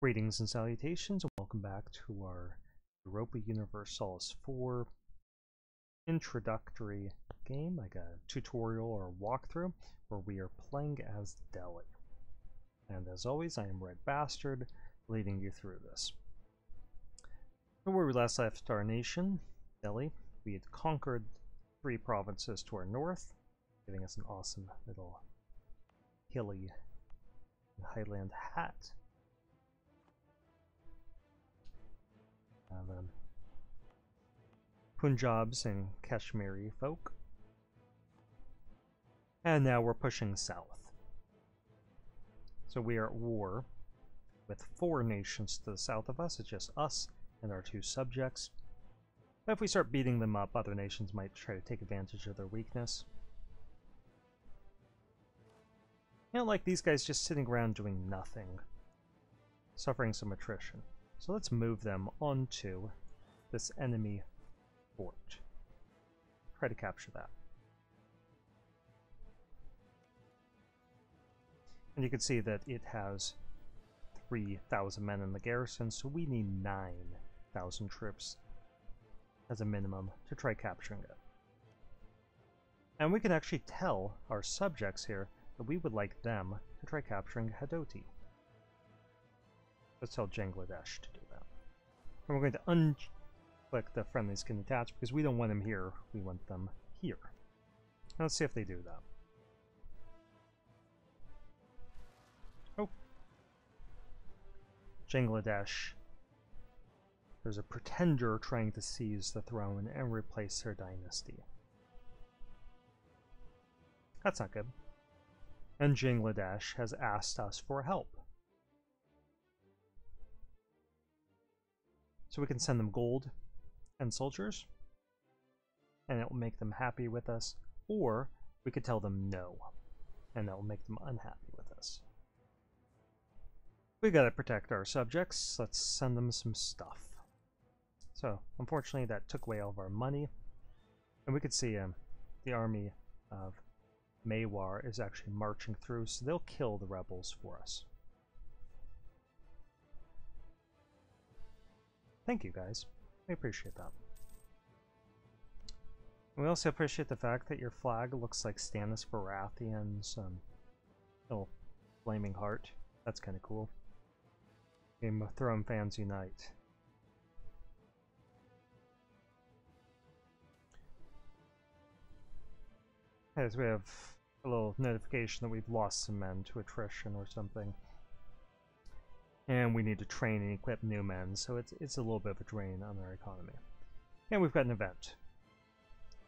Greetings and salutations, and welcome back to our Europa Universalis 4 introductory game, like a tutorial or walkthrough, where we are playing as Delhi. And as always, I am RedBstrd, leading you through this. So where we last left our nation, Delhi, we had conquered 3 provinces to our north, giving us an awesome little hilly highland hat. Punjabs and Kashmiri folk. And now we're pushing south. So we are at war with 4 nations to the south of us. It's just us and our 2 subjects. But if we start beating them up, other nations might try to take advantage of their weakness. You know, like these guys just sitting around doing nothing, suffering some attrition. So let's move them onto this enemy fort. Try to capture that. And you can see that it has 3,000 men in the garrison, so we need 9,000 troops as a minimum to try capturing it. And we can actually tell our subjects here that we would like them to try capturing Hadoti. Let's tell Bangladesh to do that. And we're going to unclick the friendlies can attach because we don't want them here, we want them here. Now let's see if they do that. Oh. Bangladesh. There's a pretender trying to seize the throne and replace their dynasty. That's not good. And Bangladesh has asked us for help. So we can send them gold and soldiers, and it will make them happy with us, or we could tell them no, and that will make them unhappy with us. We gotta protect our subjects, let's send them some stuff. So, unfortunately that took away all of our money, and we could see the army of Mewar is actually marching through, so they'll kill the rebels for us. Thank you guys. We appreciate that. We also appreciate the fact that your flag looks like Stannis Baratheon's little flaming heart. That's kind of cool. Game of Thrones fans unite. As we have a little notification that we've lost some men to attrition or something. And we need to train and equip new men, so it's a little bit of a drain on our economy. And we've got an event.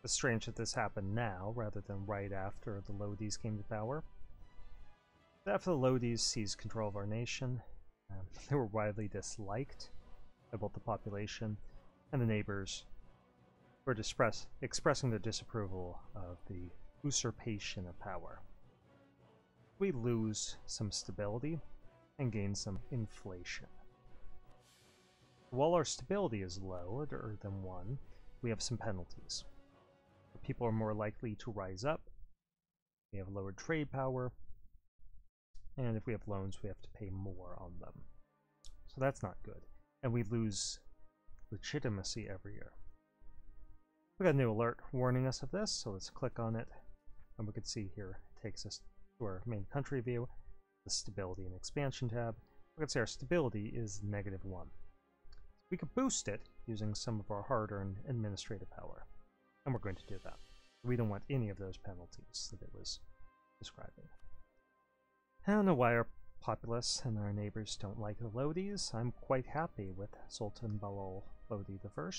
It's strange that this happened now, rather than right after the Lodis came to power. After the Lodis seized control of our nation, they were widely disliked by both the population and the neighbors, who were expressing their disapproval of the usurpation of power. We lose some stability and gain some inflation. While our stability is lower than 1, we have some penalties. People are more likely to rise up, we have lowered trade power, and if we have loans we have to pay more on them. So that's not good. And we lose legitimacy every year. We got a new alert warning us of this, so let's click on it, and we can see here it takes us to our main country view. The stability and expansion tab. We can see our stability is -1. We could boost it using some of our hard-earned administrative power, and we're going to do that. We don't want any of those penalties that it was describing. I don't know why our populace and our neighbors don't like the Lodis. I'm quite happy with Sultan Balal Lodi I.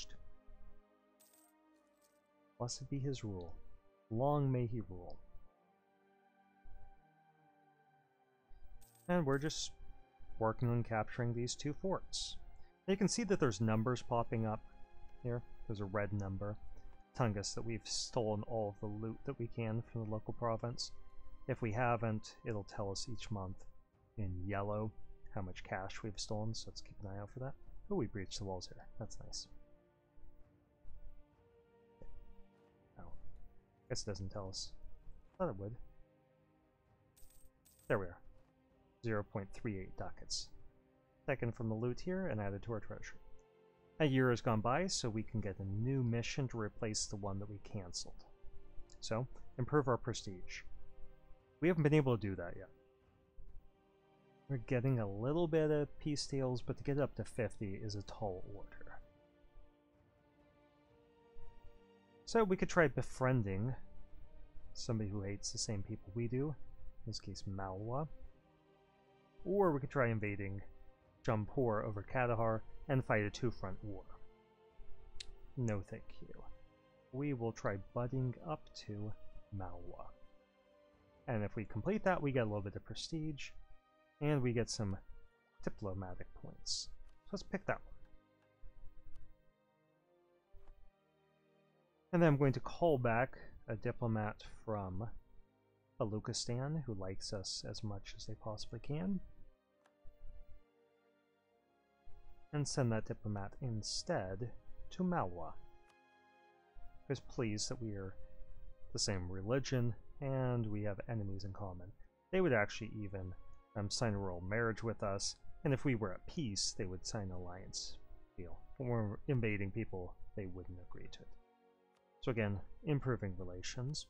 Blessed be his rule. Long may he rule. And we're just working on capturing these 2 forts. Now you can see that there's numbers popping up here. There's a red number telling us that we've stolen all of the loot that we can from the local province. If we haven't, it'll tell us each month in yellow how much cash we've stolen, so let's keep an eye out for that. Oh, we breached the walls here. That's nice. Oh, guess it doesn't tell us. Thought it would. There we are. 0.38 ducats. taken from the loot here and added to our treasure. A year has gone by, so we can get a new mission to replace the one that we cancelled. So, improve our prestige. We haven't been able to do that yet. We're getting a little bit of peace deals, but to get up to 50 is a tall order. So we could try befriending somebody who hates the same people we do, in this case Malwa. Or we could try invading Jampur over Kandahar and fight a two-front war. No thank you. We will try budding up to Malwa. And if we complete that, we get a little bit of prestige, and we get some diplomatic points. So let's pick that one. And then I'm going to call back a diplomat from Baluchistan who likes us as much as they possibly can. And send that diplomat instead to Malwa. Who's pleased that we are the same religion and we have enemies in common. They would actually even sign a royal marriage with us, and if we were at peace, they would sign an alliance deal. When we're invading people, they wouldn't agree to it. So again, improving relations.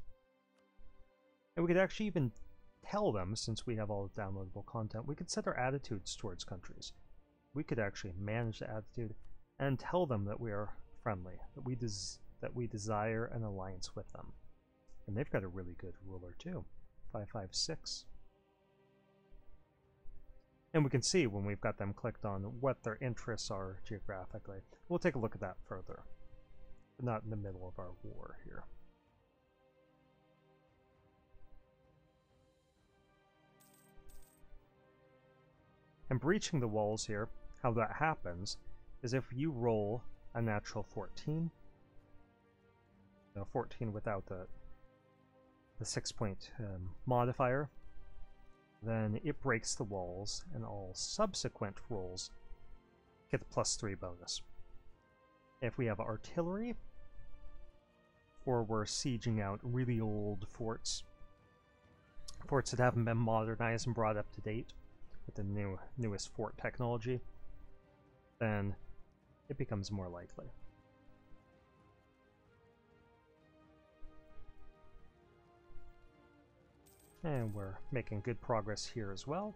And we could actually even tell them, since we have all the downloadable content, we could set our attitudes towards countries. We could actually manage the attitude and tell them that we are friendly, that we desire an alliance with them. And they've got a really good ruler too, 556. And we can see when we've got them clicked on what their interests are geographically. We'll take a look at that further, but not in the middle of our war here. And breaching the walls here, how that happens is if you roll a natural 14, 14 without the 6-point modifier, then it breaks the walls, and all subsequent rolls get the +3 bonus. If we have artillery, or we're sieging out really old forts that haven't been modernized and brought up to date with the newest fort technology, then it becomes more likely. And we're making good progress here as well.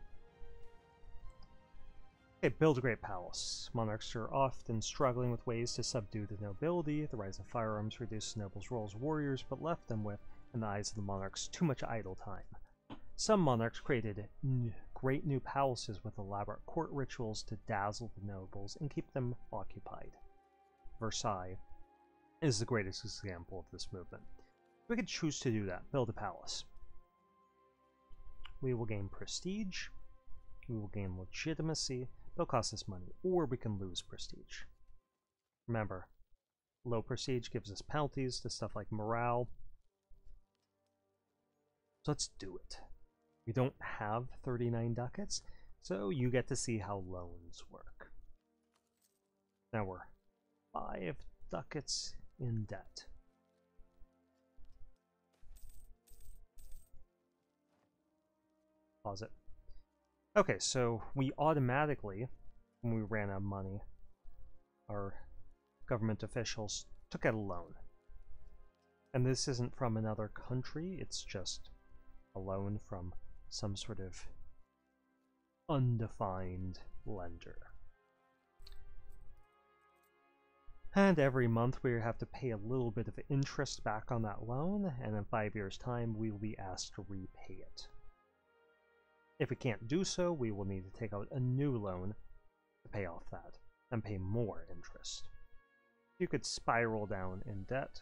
Okay, build a great palace. Monarchs are often struggling with ways to subdue the nobility. The rise of firearms reduced nobles' role as warriors, but left them with, in the eyes of the monarchs, too much idle time. Some monarchs created great new palaces with elaborate court rituals to dazzle the nobles and keep them occupied. Versailles is the greatest example of this movement. We could choose to do that, build a palace. We will gain prestige, we will gain legitimacy, it'll cost us money, or we can lose prestige. Remember, low prestige gives us penalties to stuff like morale. So let's do it. We don't have 39 ducats, so you get to see how loans work. Now we're 5 ducats in debt. Pause it. Okay, so we automatically, when we ran out of money, our government officials took out a loan. And this isn't from another country, it's just a loan from some sort of undefined lender. And every month we have to pay a little bit of interest back on that loan, and in 5 years' time we will be asked to repay it. If we can't do so, we will need to take out a new loan to pay off that, and pay more interest. You could spiral down in debt,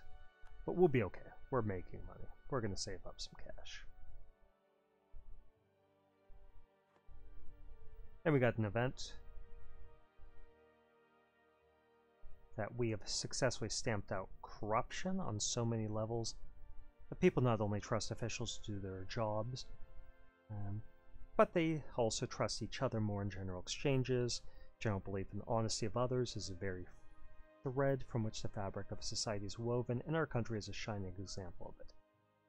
but we'll be okay. We're making money. We're going to save up some cash. And we got an event that we have successfully stamped out corruption on so many levels that people not only trust officials to do their jobs, but they also trust each other more in general exchanges. General belief in the honesty of others is a very thread from which the fabric of society is woven, and our country is a shining example of it.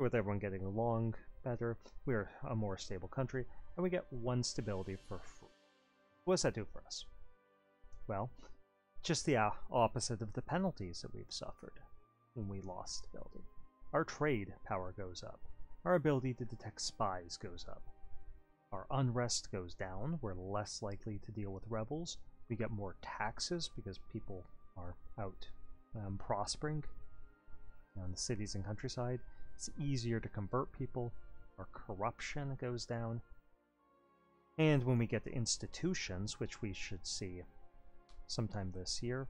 With everyone getting along better, we are a more stable country, and we get 1 stability for free. What does that do for us? Well, just the opposite of the penalties that we've suffered when we lost ability. Our trade power goes up. Our ability to detect spies goes up. Our unrest goes down. We're less likely to deal with rebels. We get more taxes because people are out prospering in the cities and countryside. It's easier to convert people. Our corruption goes down. And when we get to institutions, which we should see sometime this year,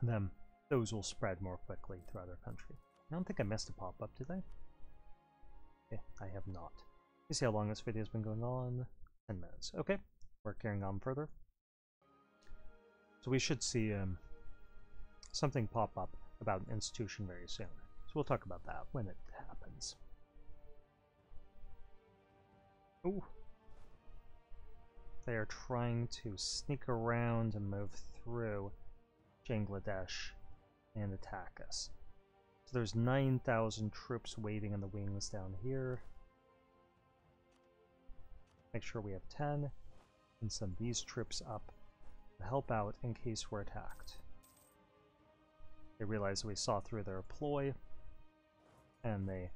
then those will spread more quickly throughout our country. I don't think I missed a pop-up, did I? Okay, I have not. You see how long this video has been going on? 10 minutes. Okay, we're carrying on further. So we should see something pop up about an institution very soon. So we'll talk about that when it happens. Ooh. They are trying to sneak around and move through Bangladesh and attack us. So there's 9,000 troops waiting in the wings down here. Make sure we have 10 and send these troops up to help out in case we're attacked. They realize that we saw through their ploy and they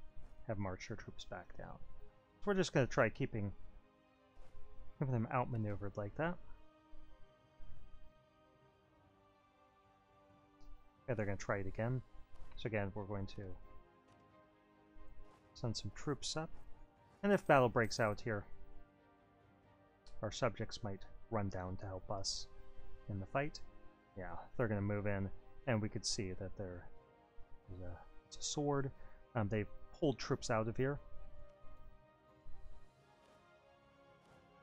have marched their troops back down. So we're just going to try keeping them outmaneuvered like that. Okay, they're going to try it again. So again, we're going to send some troops up. And if battle breaks out here, our subjects might run down to help us in the fight. Yeah, they're going to move in, and we could see that it's a sword. They've pulled troops out of here.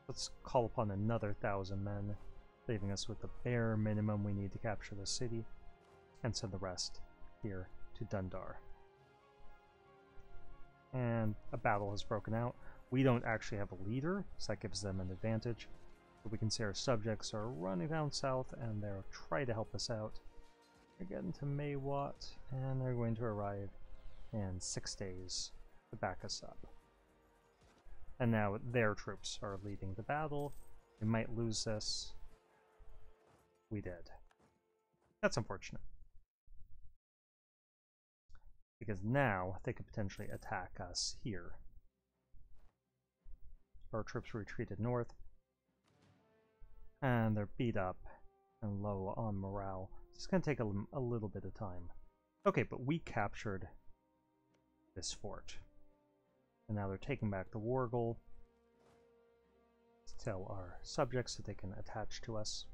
Let's call upon another 1,000 men, leaving us with the bare minimum we need to capture the city, and send the rest here to Dundar. And a battle has broken out. We don't actually have a leader, so that gives them an advantage. But we can see our subjects are running down south, and they'll try to help us out. They're getting to Maywat, and they're going to arrive in 6 days to back us up. And now their troops are leading the battle. We might lose this. We did. That's unfortunate. Because now they could potentially attack us here. Our troops retreated north. And they're beat up and low on morale. It's going to take a little bit of time. Okay, but we captured this fort. And now they're taking back the war goal. Let's tell our subjects that they can attach to us.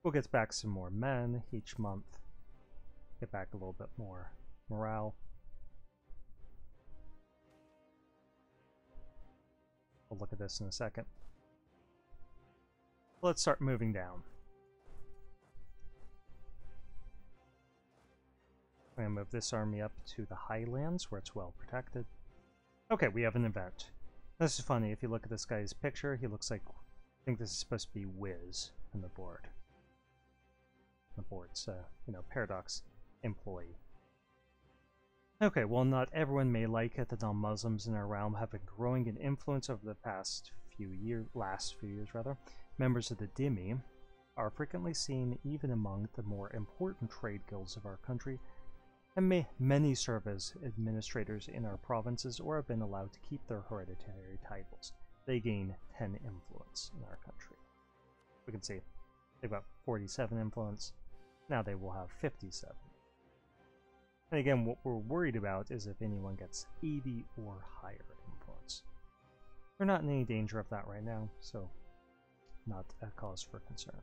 We'll get back some more men each month. Get back a little bit more morale. We'll look at this in a second. Let's start moving down. I'm going to move this army up to the highlands where it's well protected. Okay, we have an event. This is funny. If you look at this guy's picture, he looks like, I think this is supposed to be Wiz on the board. The board's, Paradox employee. Okay, well, not everyone may like it. The non-Muslims in our realm have been growing in influence over the last few years. Members of the Dhimmi are frequently seen even among the more important trade guilds of our country, and many serve as administrators in our provinces or have been allowed to keep their hereditary titles. They gain 10 influence in our country. We can see they've got 47 influence. Now they will have 57. And again, what we're worried about is if anyone gets 80 or higher influence. We're not in any danger of that right now, so not a cause for concern.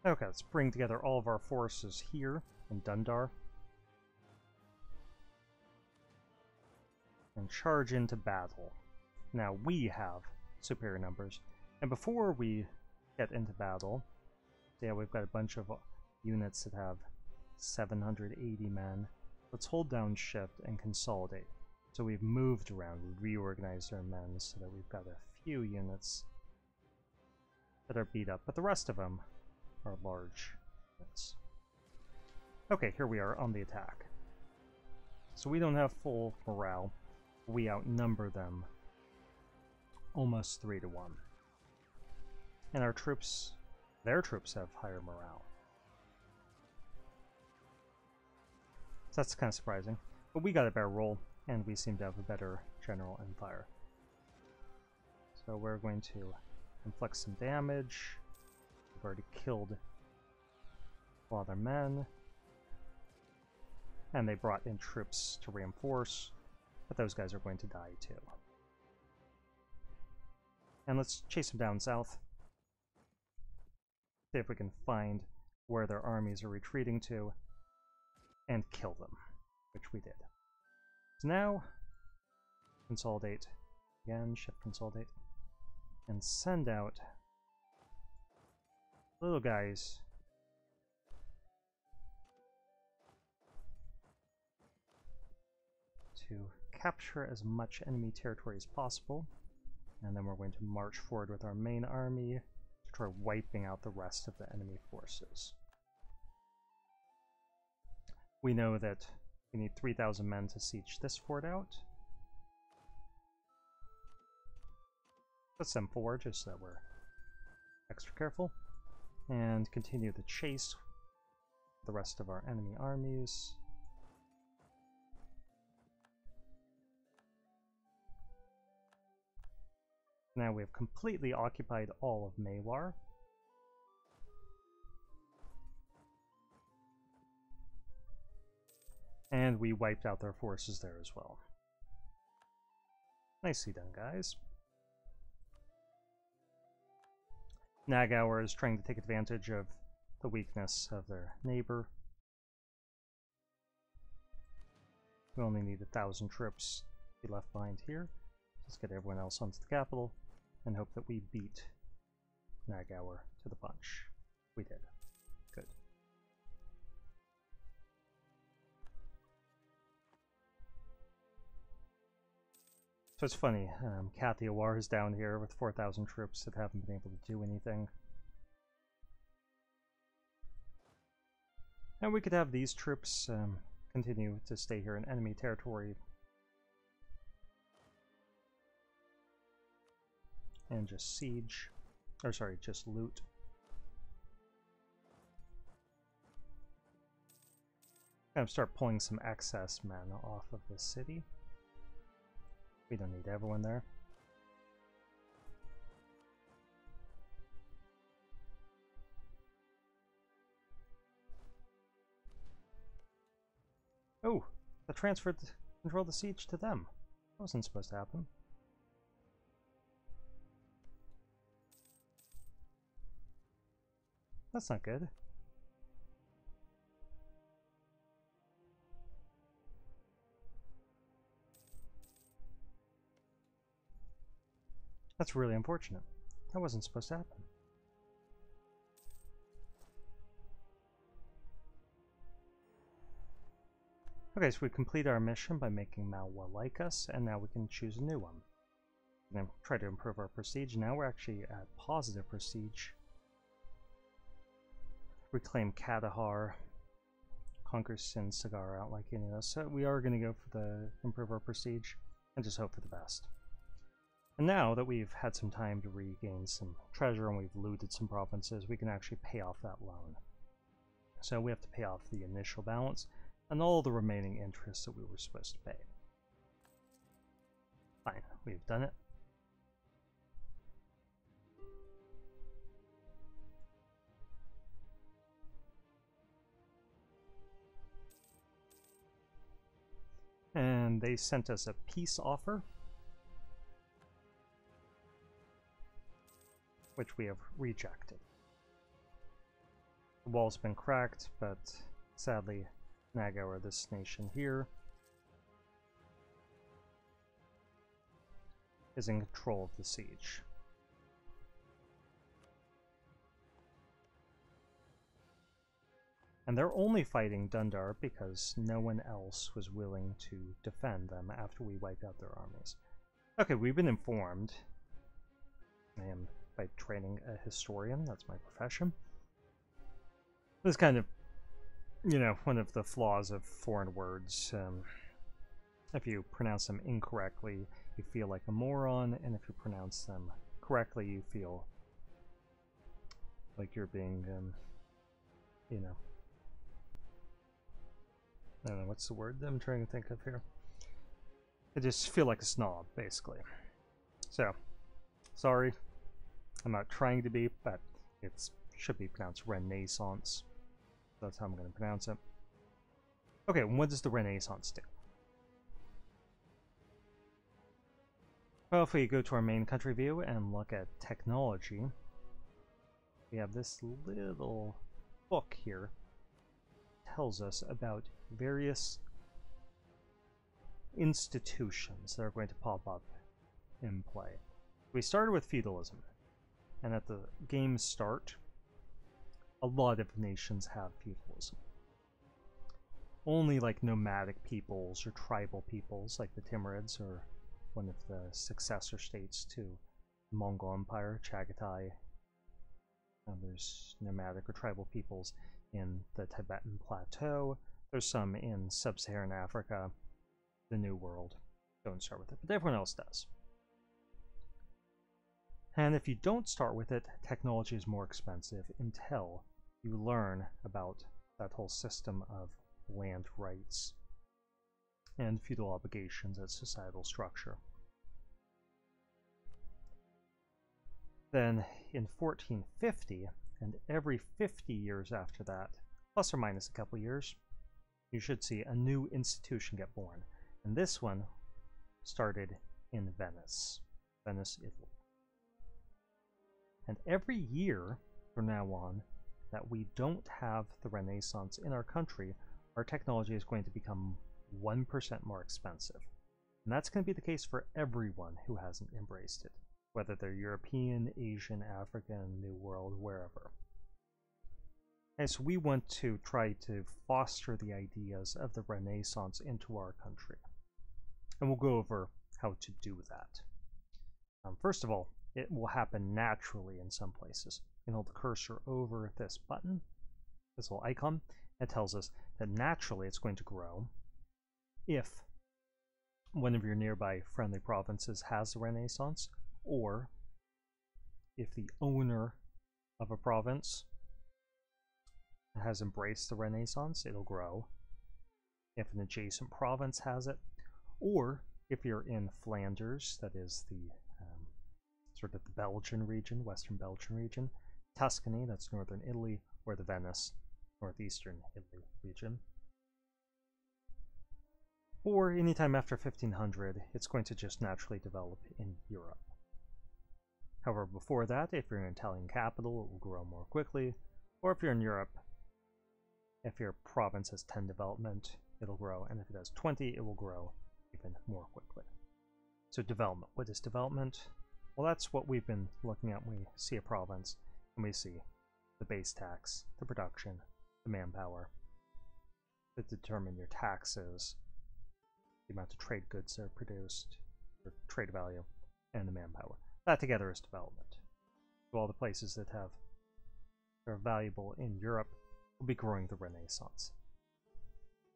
Okay, let's bring together all of our forces here in Dundar and charge into battle. Now we have superior numbers, and before we get into battle, yeah, we've got a bunch of units that have 780 men. Let's hold down shift and consolidate. So we've moved around, we reorganized our men so that we've got a few units that are beat up, but the rest of them are large units. Okay, here we are on the attack. So we don't have full morale. We outnumber them almost 3 to 1. And our troops, their troops have higher morale. So that's kind of surprising. But we got a better roll, and we seem to have a better general and fire. So we're going to inflict some damage. We've already killed a lot of their men. And they brought in troops to reinforce, but those guys are going to die too. And let's chase them down south. See if we can find where their armies are retreating to, and kill them, which we did. So now, consolidate again, shift consolidate, and send out little guys to capture as much enemy territory as possible, and then we're going to march forward with our main army to try wiping out the rest of the enemy forces. We know that we need 3,000 men to siege this fort out. Let's send forward just so that we're extra careful, and continue the chase with the rest of our enemy armies. Now we have completely occupied all of Maywar. And we wiped out their forces there as well. Nicely done, guys. Nagauer is trying to take advantage of the weakness of their neighbor. We only need 1,000 troops to be left behind here. Let's get everyone else onto the capital and hope that we beat Nagauer to the punch. We did. Good. So it's funny, Kathiawar is down here with 4,000 troops that haven't been able to do anything. And we could have these troops continue to stay here in enemy territory and just siege, or sorry, just loot. Kind of start pulling some excess men off of the city. We don't need everyone there. Oh, I transferred control of the siege to them. That wasn't supposed to happen. That's not good. That's really unfortunate. That wasn't supposed to happen. Okay, so we complete our mission by making Malwa like us, and now we can choose a new one. We're going to try to improve our prestige. Now we're actually at positive prestige. Reclaim Kandahar, conquer Sin Sagar out like any of us. So we are going to go for the improve our prestige and just hope for the best. And now that we've had some time to regain some treasure and we've looted some provinces, we can actually pay off that loan. So we have to pay off the initial balance and all the remaining interest that we were supposed to pay. Fine, we've done it. And they sent us a peace offer, which we have rejected. The wall's been cracked, but sadly, Nagauer, this nation here, is in control of the siege. And they're only fighting Dundar because no one else was willing to defend them after we wiped out their armies. Okay, we've been informed him by training a historian. That's my profession. This is kind of, you know, one of the flaws of foreign words. If you pronounce them incorrectly, you feel like a moron, and if you pronounce them correctly, you feel like you're being, you know, I don't know, what's the word that I'm trying to think of here? I just feel like a snob, basically. So, sorry, I'm not trying to be, but it should be pronounced Renaissance. That's how I'm going to pronounce it. Okay, what does the Renaissance do? Well, if we go to our main country view and look at technology, we have this little book here that tells us about various institutions that are going to pop up in play. We started with feudalism, and at the game's start, a lot of nations have feudalism. Only like nomadic peoples or tribal peoples like the Timurids or one of the successor states to the Mongol Empire, Chagatai. There's nomadic or tribal peoples in the Tibetan Plateau. There's some in sub-Saharan Africa, the New World. Don't start with it, but everyone else does. And if you don't start with it, technology is more expensive until you learn about that whole system of land rights and feudal obligations as societal structure. Then in 1450, and every 50 years after that, plus or minus a couple years, you should see a new institution get born. And this one started in Venice, Italy. And every year from now on that we don't have the Renaissance in our country, our technology is going to become 1% more expensive. And that's going to be the case for everyone who hasn't embraced it, whether they're European, Asian, African, New World, wherever. And so we want to try to foster the ideas of the Renaissance into our country. And we'll go over how to do that. First of all, it will happen naturally in some places. You can hold the cursor over this button, this little icon. It tells us that naturally it's going to grow if one of your nearby friendly provinces has the Renaissance, or if the owner of a province has embraced the Renaissance, it'll grow. If an adjacent province has it, or if you're in Flanders, that is the sort of the Belgian region, Western Belgian region, Tuscany, that's northern Italy, or the Venice, northeastern Italy region. Or anytime after 1500, it's going to just naturally develop in Europe. However, before that, if you're in an Italian capital, it will grow more quickly. Or if you're in Europe, if your province has 10 development, it'll grow. And if it has 20, it will grow even more quickly. So development. What is development? Well, that's what we've been looking at when we see a province, and we see the base tax, the production, the manpower, that determine your taxes, the amount of trade goods that are produced, or trade value, and the manpower. That together is development. So all the places that are valuable in Europe will be growing the Renaissance.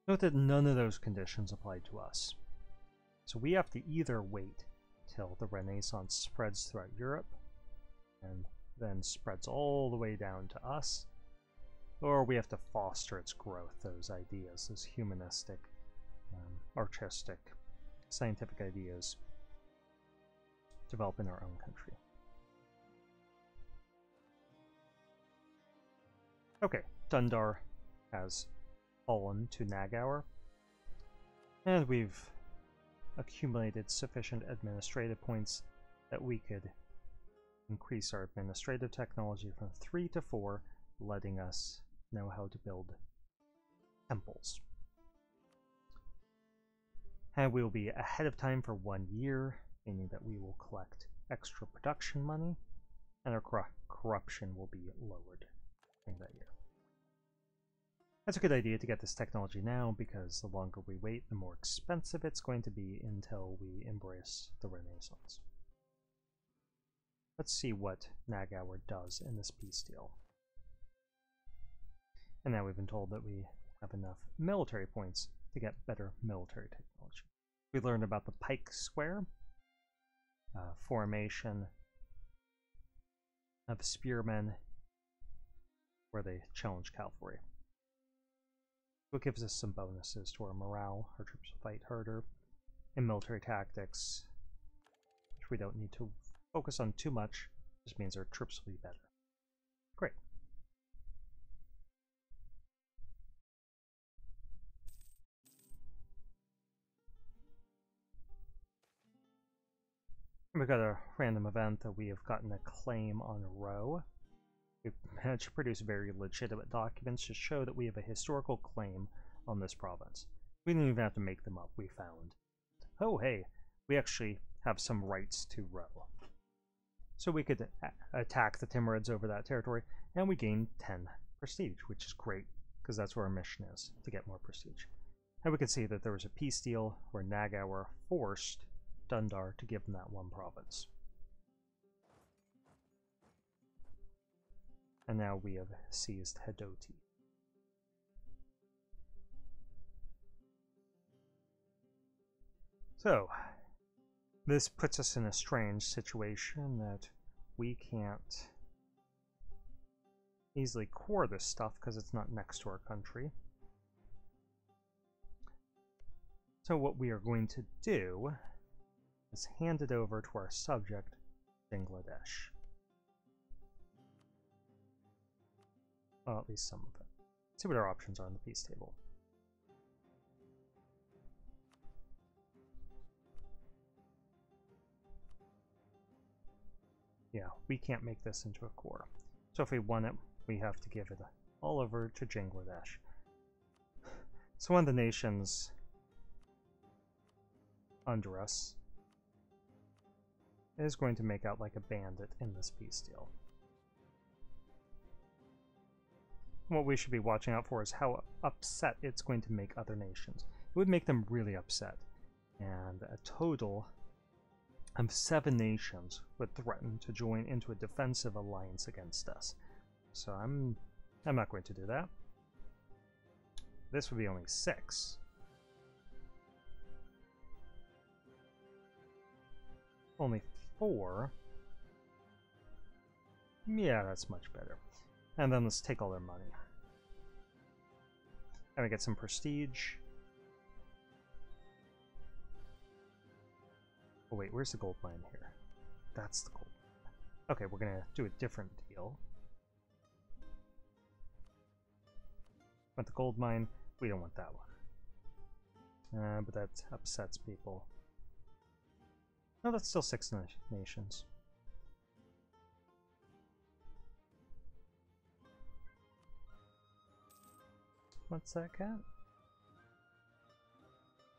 Note that none of those conditions apply to us. So we have to either wait till the Renaissance spreads throughout Europe and then spreads all the way down to us, or we have to foster its growth, those ideas, those humanistic, artistic, scientific ideas develop in our own country. Okay, Dundar has fallen to Nagaur, and we've accumulated sufficient administrative points that we could increase our administrative technology from 3 to 4, letting us know how to build temples. And we will be ahead of time for 1 year, meaning that we will collect extra production money, and our corruption will be lowered during that year. That's a good idea to get this technology now, because the longer we wait, the more expensive it's going to be until we embrace the Renaissance. Let's see what Nagaur does in this peace deal. And now we've been told that we have enough military points to get better military technology. We learned about the pike square, formation of spearmen, where they challenge cavalry. So it gives us some bonuses to our morale. Our troops will fight harder. In military tactics, which we don't need to focus on too much, just means our troops will be better. Great. We've got a random event that we have gotten a claim on a row. We've managed to produce very legitimate documents to show that we have a historical claim on this province. We didn't even have to make them up, we found. Oh hey, we actually have some rights to row. So we could attack the Timurids over that territory, and we gain 10 prestige, which is great, because that's where our mission is, to get more prestige. And we can see that there was a peace deal where Nagaur forced Dundar to give them that one province. And now we have seized Hedoti. So, this puts us in a strange situation that we can't easily core this stuff because it's not next to our country. So what we are going to do is hand it over to our subject, Bangladesh. Well, at least some of it. Let's see what our options are on the peace table. Yeah, we can't make this into a core. So if we want it, we have to give it all over to Bangladesh. So one of the nations under us is going to make out like a bandit in this peace deal. What we should be watching out for is how upset it's going to make other nations. It would make them really upset. And a total of 7 nations would threaten to join into a defensive alliance against us. So I'm not going to do that. This would be only 6. Only 4. Yeah, that's much better. And then let's take all their money. And we get some prestige. Oh wait, where's the gold mine here? That's the gold mine. Okay, we're gonna do a different deal. Want the gold mine? We don't want that one. But that upsets people. No, that's still 6 nations. What's that, cat?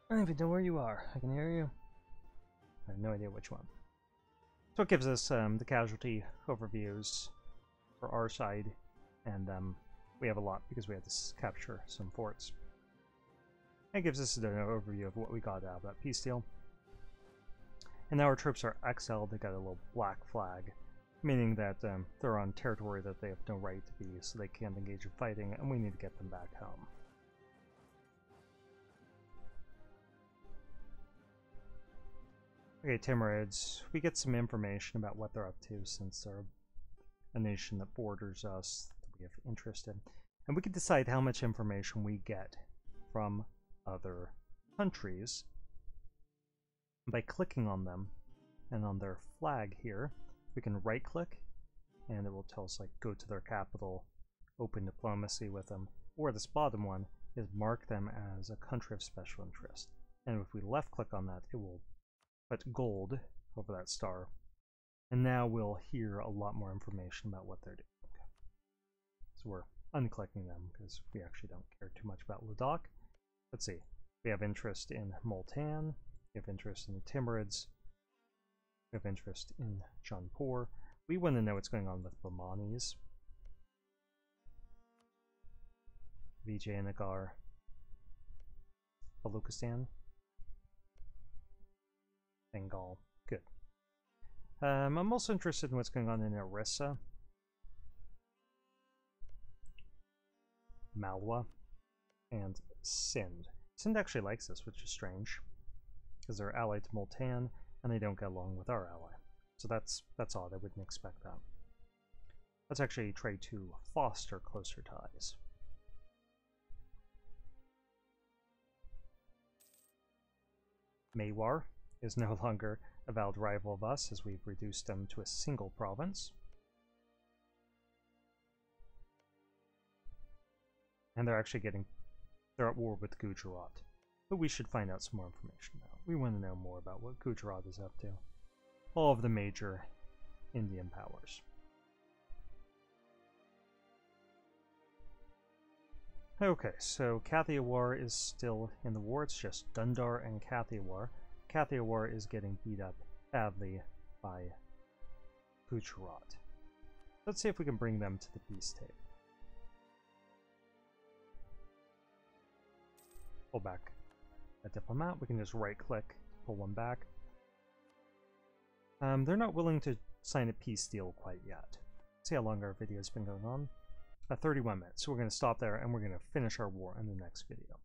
I don't even know where you are. I can hear you. I have no idea which one. So it gives us the casualty overviews for our side, and we have a lot because we had to capture some forts. It gives us an overview of what we got out of that peace deal. And now our troops are exiled. They got a little black flag, meaning that they're on territory that they have no right to be, so they can't engage in fighting, and we need to get them back home. Okay, Timurids, we get some information about what they're up to since they're a nation that borders us, that we have interest in. And we can decide how much information we get from other countries by clicking on them. And on their flag here, we can right-click, and it will tell us, like, go to their capital, open diplomacy with them. Or this bottom one is mark them as a country of special interest. And if we left-click on that, it will put gold over that star, and now we'll hear a lot more information about what they're doing. So we're unclicking them because we actually don't care too much about Ladakh. Let's see, we have interest in Multan, we have interest in the Timurids, we have interest in Jaunpur. We want to know what's going on with Bamanis, Vijayanagar, Baluchistan, Bengal. Good. I'm also interested in what's going on in Orissa, Malwa, and Sindh. Sindh actually likes this, which is strange, because they're allied to Multan, and they don't get along with our ally. So that's odd. I wouldn't expect that. Let's actually try to foster closer ties. Mewar is no longer a valid rival of us, as we've reduced them to a single province. And they're actually they're at war with Gujarat. But we should find out some more information now. We want to know more about what Gujarat is up to. All of the major Indian powers. Okay, so Kathiawar is still in the war. It's just Dundar and Kathiawar. Kathiawar is getting beat up badly by Gujarat. Let's see if we can bring them to the peace table. Pull back a diplomat. We can just right-click, pull one back. They're not willing to sign a peace deal quite yet. Let's see how long our video's been going on. 31 minutes. So we're going to stop there, and we're going to finish our war in the next video.